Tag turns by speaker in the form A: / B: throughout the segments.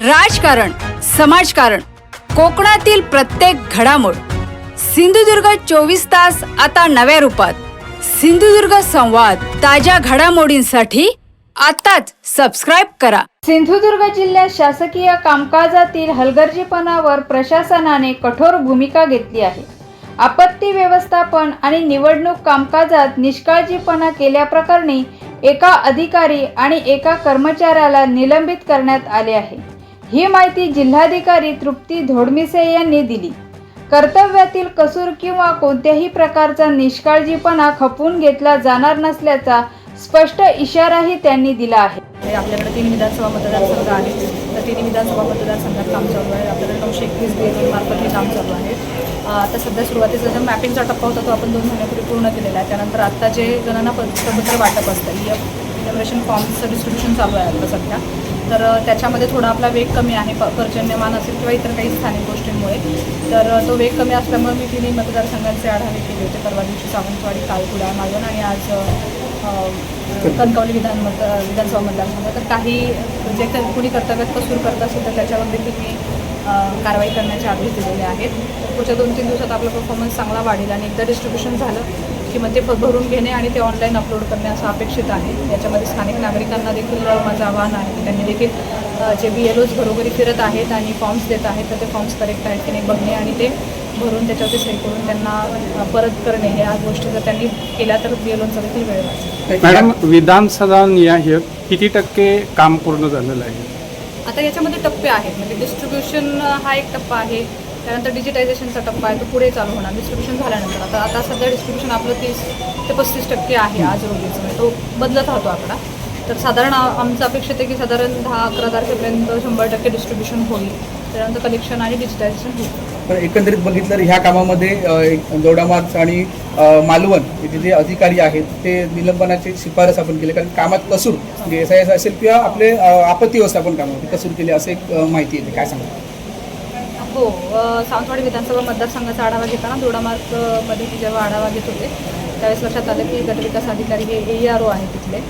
A: राजकारण, समाजकारण, कोकणातील प्रत्येक घडामोड. सिंधुदुर्ग 24 तास आता नव्या रूपात. सिंधुदुर्ग संवाद, ताज्या घडामोडींसाठी आताच सबस्क्राइब करा. सिंधुदुर्ग जिल्ह्यात शासकीय कामकाजातील हलगर्जीपणावर प्रशासनाने कठोर भूमिका घेतली आहे. आपत्ती व्यवस्थापन आणि निवडणूक कामकाजात निष्काळजीपणा केल्याप्रकरणी एका अधिकारी आणि एका कर्मचाऱ्याला निलंबित करण्यात आले आहे. ही माहिती जिल्हाधिकारी तृप्ती धोडमिसे यांनी दिली. कर्तव्यातील कसूर किंवा कोणत्याही प्रकारचा निष्काळजीपणा खपवून घेतला जाणार नसल्याचा स्पष्ट इशाराही त्यांनी दिला आहे.
B: आपल्याकडे 3 विधानसभा मतदारसंघ आहेत. तर 3 विधानसभा मतदारसंघात काम चालू आहे. आपल्याकडे 921 BLO मार्फत हे काम चालू आहे. आता सध्या सुरुवातीचा जो मॅपिंगचा टप्पा होता तो आपण 2 महिन्यापूर्वी पूर्ण केलेला आहे. त्यानंतर आता जे गणना प्रपत्र वाटप असतं, इनॉग्रेशन फॉर्मचं डिस्ट्रीब्युशन चालू आहे आता सध्या. तर त्याच्यामध्ये थोडा आपला वेग कमी आहे, पर्जन्यमान असेल किंवा इतर काही स्थानिक गोष्टींमुळे. तर तो वेग कमी असल्यामुळे मी 3 मतदारसंघांचे आढावे केले होते. परवा दिवशी सावंतवाडी, काळकुडा, मालवण आणि आज कणकवली विधानसभा मतदारसंघ. तर काही जे कोणी कर्तव्यात कसूर करत असेल तर त्याच्यावर देखील मी कारवाई करण्याचे आदेश दिलेले आहेत. पुढच्या 2-3 दिवसात आपला परफॉर्मन्स चांगला वाढेल आणि एकदा डिस्ट्रीब्युशन झालं की मग ते भरून घेणे आणि ते ऑनलाईन अपलोड करणे असं अपेक्षित आहे. याच्यामध्ये स्थानिक नागरिकांना देखील माझं आवाहन आहे की त्यांनी देखील जे BLOs घरोघरी फिरत आहेत आणि फॉर्म्स देत आहेत तर ते फॉर्म्स करेक्ट आहेत की नाही बघणे आणि ते भरून त्याच्यावरती सही करून त्यांना परत करणे. या गोष्टी जर त्यांनी केल्या तर BLOंचा देखील वेळ वाचेल.
C: मॅडम, विधानसभा निहाय किती टक्के काम पूर्ण झालेलं आहे?
B: आता याच्यामध्ये टप्पे आहेत. म्हणजे डिस्ट्रीब्युशन हा एक टप्पा आहे, त्यानंतर डिजिटायझेशनचा टप्पा आहे, तो पुढे चालू होणार डिस्ट्रीब्युशन झाल्यानंतर. आता सध्या डिस्ट्रीब्युशन आपलं 30 ते 35% आहे आज रोजीचं. म्हणजे तो बदलत राहतो आकडा. तर साधारण आमचं अपेक्षित आहे की साधारण 10-11 तारखेपर्यंत 100% डिस्ट्रीब्युशन होईल. त्यानंतर कलेक्शन आणि डिजिटायझेशन होईल.
D: पण एकंदरीत बघितलं तर ह्या कामामध्ये दोडामार्ग आणि मालवण इथे जे अधिकारी आहेत ते निलंबनाची शिफारस आपण केली, कारण कामात कसूर म्हणजे SIS असेल किंवा आपले आपत्ती व्यवस्थापन कामामध्ये कसूर केले असं एक माहिती येते. काय सांगता?
B: हो, सावंतवाडी विधानसभा मतदारसंघाचा आढावा घेताना दोडामार्गमध्ये जेव्हा आढावा घेत होते त्यावेळेस लक्षात आलं की गटविकास अधिकारी हे AERO आहे तिथले,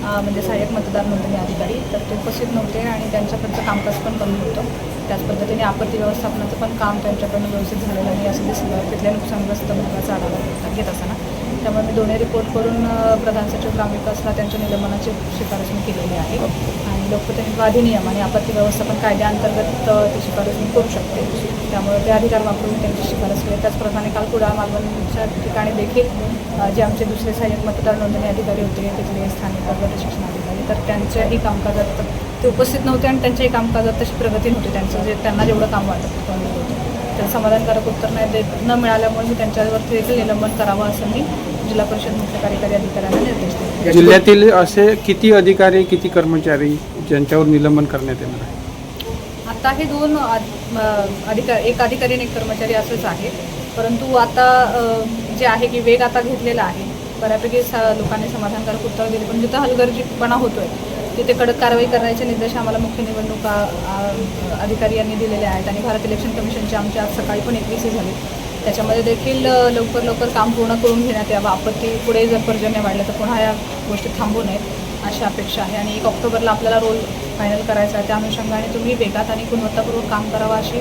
B: म्हणजे सहाय्यक मतदार नोंदणी अधिकारी. तर ते उपस्थित नव्हते आणि त्यांच्याकडचं कामकाज पण कमी होतं. त्याच पद्धतीने आपत्ती व्यवस्थापनाचं पण काम त्यांच्याकडून व्यवस्थित झालेलं नाही असं दिसलं तिथल्या नुकसानग्रस्त भागाचा आढावा घेत असताना. त्यामुळे मी दोन्ही रिपोर्ट करून प्रधान सचिव ग्रामविकासला त्यांच्या निलंबनाची शिफारस मी केलेली आहे आणि लोकप्रतिनिधित्व अधिनियम आणि आपत्ती व्यवस्थापन कायद्याअंतर्गत ती शिफारस मी करू शकते. त्यामुळे ते अधिकार वापरून त्यांची शिफारस केली. त्याचप्रमाणे काळकुडा, मालवणच्या ठिकाणी देखील जे आमचे दुसरे सहाय्यक मतदार नोंदणी अधिकारी होते तिथले स्थानिक गट शिक्षण अधिकारी, तर त्यांच्याही कामकाजात ते उपस्थित नव्हते आणि त्यांच्याही कामकाजात तशी प्रगती नव्हती. त्यांचं जे त्यांना जेवढं काम वाटत होतं तर समाधानकारक उत्तर न मिळाल्यामुळे मी त्यांच्यावरती देखील निलंबन करावं असं मी जिल्हा परिषद मुख्य कार्यकारी अधिकाऱ्यांना निर्देश दिले.
C: जिल्ह्यातील असे किती अधिकारी, किती कर्मचारी ज्यांच्यावर निलंबन करण्यात येणार आहे?
B: आता हे 2 एक अधिकारी आणि एक कर्मचारी असंच आहे. परंतु आता जे आहे की वेग आता घेतलेला आहे, बऱ्यापैकी लोकांनी समाधानकारक उत्तर दिले. पण जिथं हलगर्जीपणा होतोय तिथे कडक कारवाई करण्याचे निर्देश आम्हाला मुख्य निवडणूक अधिकारी यांनी दिलेले आहेत आणि भारत इलेक्शन कमिशनचे आमचे आज सकाळी पण 21 झाले. त्याच्यामध्ये देखील लवकर काम पूर्ण करून घेण्यात यावं. आपत्ती पुढे जर पर्जन्य वाढलं तर पुन्हा या गोष्टी थांबू नयेत अशी अपेक्षा आहे. आणि 1 ऑक्टोबरला आपल्याला रोल फायनल करायचा आहे. त्या अनुषंगाने तुम्ही वेगात आणि गुणवत्तापूर्वक काम करावं अशी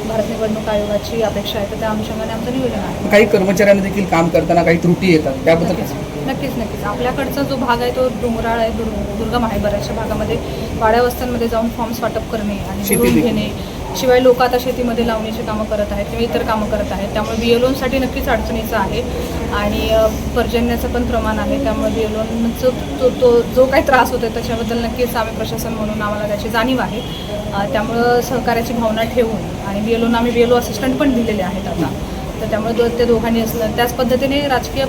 B: भारत निवडणूक आयोगाची अपेक्षा आहे. तर त्या अनुषंगाने आमचं नियोजन आहे.
D: काही कर्मचाऱ्यांना देखील काम करताना काही त्रुटी येतात, त्याबद्दल
B: नक्कीच आपल्याकडचा जो भाग आहे तो डोंगराळ आहे, दुर्गम आहे. बऱ्याचशा भागामध्ये वाड्या वस्त्यांमध्ये जाऊन फॉर्म्स वाटप करणे आणि भरून घेणे. शिवाय लोक आता शेतीमध्ये लावणीची कामं करत आहेत किंवा इतर कामं करत आहेत. त्यामुळे BLOंसाठी नक्कीच अडचणीचं आहे आणि पर्जन्याचं पण प्रमाण आहे. त्यामुळे BLOंचं जो काही त्रास होतो आहे त्याच्याबद्दल नक्कीच आम्ही प्रशासन म्हणून आम्हाला त्याची जाणीव आहे. त्यामुळं सहकार्याची भावना ठेवून आणि BLOंना आम्ही BLO असिस्टंट पण दिलेले आहेत आता. तर त्यामुळे ते दोघांनी असलं. त्याच पद्धतीने राजकीय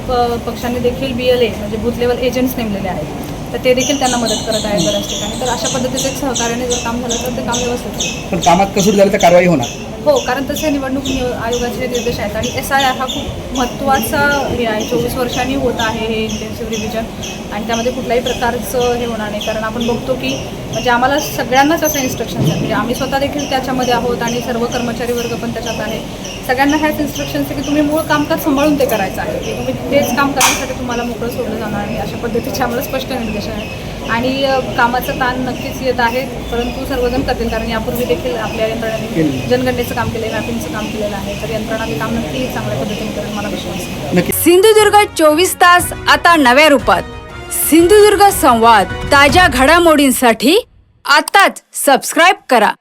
B: पक्षांनी देखील BLA म्हणजे बूथ लेवल एजंट्स नेमलेले आहेत. तर ते देखील त्यांना मदत करत आहेत बऱ्याच ठिकाणी. तर अशा पद्धतीचं एक सहकार्याने जर काम झालं तर ते काम व्यवस्थित होईल.
D: पण कामात कसूर झालं तर कारवाई होणार.
B: हो, कारण तसे निवडणूक आयोगाचे निर्देश आहेत आणि SIR हा खूप महत्त्वाचा हे आहे. 24 वर्षांनी होत आहे हे इंटेन्सिव्ह रिव्हिजन आणि त्यामध्ये कुठल्याही प्रकारचं हे होणार नाही. कारण आपण बघतो की म्हणजे आम्हाला सगळ्यांनाच असं इन्स्ट्रक्शन्स आहेत. म्हणजे आम्ही स्वतः देखील त्याच्यामध्ये आहोत आणि सर्व कर्मचारी वर्ग पण त्याच्यात आहे. सगळ्यांना ह्याच इन्स्ट्रक्शन्स आहे की तुम्ही मूळ कामकाज सांभाळून ते करायचं आहे. की तुम्ही तेच काम करण्यासाठी तुम्हाला मोकळं सोडलं जाणार नाही अशा पद्धतीचे आम्हाला स्पष्ट निर्देश आहे. आणि कामाचं ताण नक्कीच येत आहे, परंतु सर्वजण करतील, कारण यापूर्वी देखील आपल्या यंत्रणांनी जनगणनेचं काम केलं आहे, मॅपिंगचं काम केलेलं आहे. तर यंत्रणा काम नक्की चांगल्या पद्धतीने करेल, मला विश्वास आहे.
D: नक्की
A: सिंधुदुर्ग 24 तास आता नव्या रूपात. सिंधुदुर्ग संवाद ताज्या घडामोडींसाठी आताच सबस्क्राईब करा.